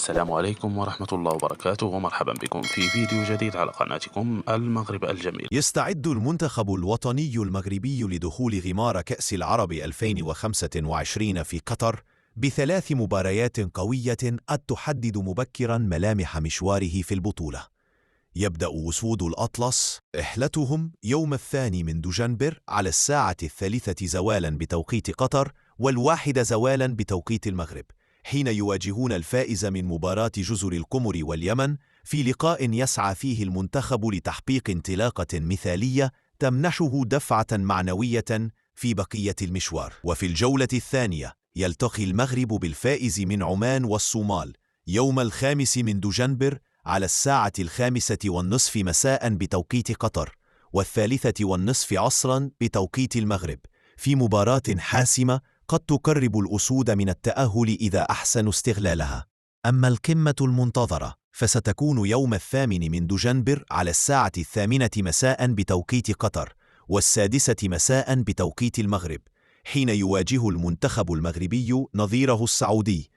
السلام عليكم ورحمة الله وبركاته، ومرحبا بكم في فيديو جديد على قناتكم المغرب الجميل. يستعد المنتخب الوطني المغربي لدخول غمار كأس العرب 2025 في قطر ب3 مباريات قوية قد تحدد مبكرا ملامح مشواره في البطولة. يبدأ أسود الأطلس رحلتهم يوم 2 دجنبر على 3:00 زوالا بتوقيت قطر و1 زوالا بتوقيت المغرب، حين يواجهون الفائز من مباراة جزر القمر واليمن في لقاء يسعى فيه المنتخب لتحقيق انطلاقة مثالية تمنحه دفعة معنوية في بقية المشوار. وفي الجولة الثانية يلتقي المغرب بالفائز من عمان والصومال يوم 5 دجنبر على 5:30 مساء بتوقيت قطر و3:30 عصرا بتوقيت المغرب، في مباراة حاسمة قد تقرب الأسود من التأهل إذا أحسنوا استغلالها. أما القمة المنتظرة فستكون يوم 8 دجنبر على 8:00 مساء بتوقيت قطر و6:00 مساء بتوقيت المغرب، حين يواجه المنتخب المغربي نظيره السعودي